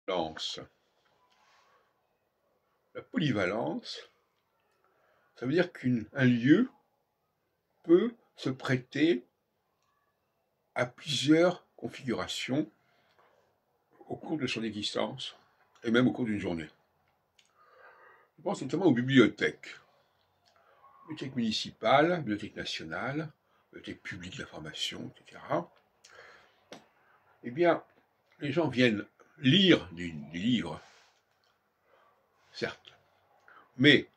polyvalence. La polyvalence, ça veut dire qu'un lieu peut se prêter à plusieurs configurations au cours de son existence et même au cours d'une journée. Je pense notamment aux bibliothèques. Bibliothèque municipale, bibliothèque nationale, bibliothèque publique d'information, etc. Eh bien, les gens viennent lire des livres, certes, mais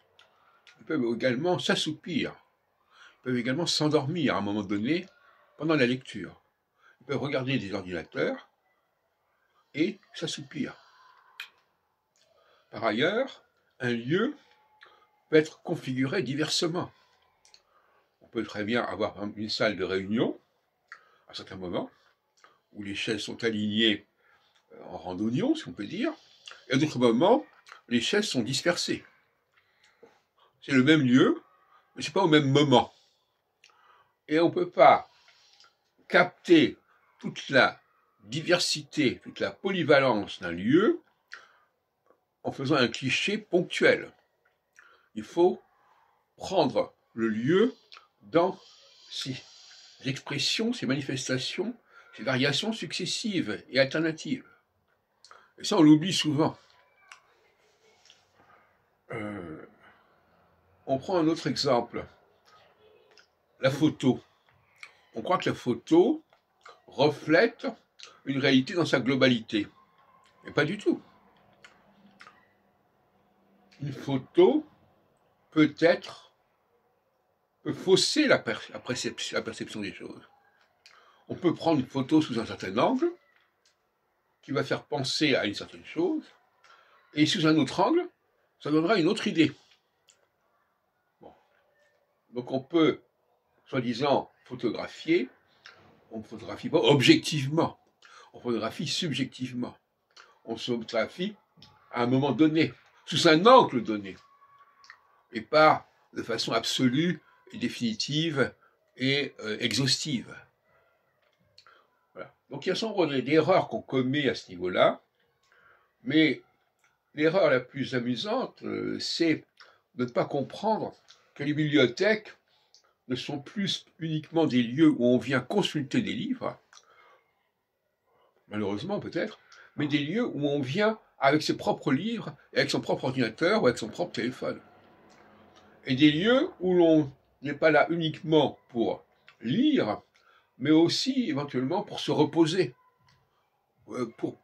ils peuvent également s'assoupir, ils peuvent également s'endormir à un moment donné pendant la lecture. Ils peuvent regarder des ordinateurs et s'assoupir. Par ailleurs, un lieu peut être configuré diversement. On peut très bien avoir une salle de réunion, à certains moments, où les chaises sont alignées en rang d'oignon, si on peut dire, et à d'autres moments, les chaises sont dispersées. C'est le même lieu, mais ce n'est pas au même moment. Et on ne peut pas capter toute la diversité, toute la polyvalence d'un lieu en faisant un cliché ponctuel. Il faut prendre le lieu dans ses expressions, ses manifestations, ses variations successives et alternatives. Et ça, on l'oublie souvent. On prend un autre exemple. La photo. On croit que la photo reflète une réalité dans sa globalité. Mais pas du tout. Une photo peut fausser la perception des choses. On peut prendre une photo sous un certain angle, qui va faire penser à une certaine chose, et sous un autre angle, ça donnera une autre idée. Bon. Donc on peut, soi-disant, photographier, on ne photographie pas objectivement, on photographie subjectivement. On photographie à un moment donné, sous un angle donné, et pas de façon absolue et définitive et exhaustive. Voilà. Donc il y a sans doute d'erreurs qu'on commet à ce niveau-là, mais l'erreur la plus amusante, c'est de ne pas comprendre que les bibliothèques ne sont plus uniquement des lieux où on vient consulter des livres, malheureusement peut-être, mais des lieux où on vient avec ses propres livres, et avec son propre ordinateur ou avec son propre téléphone. Et des lieux où l'on n'est pas là uniquement pour lire, mais aussi éventuellement pour se reposer, pour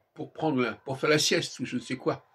faire la sieste ou je ne sais quoi.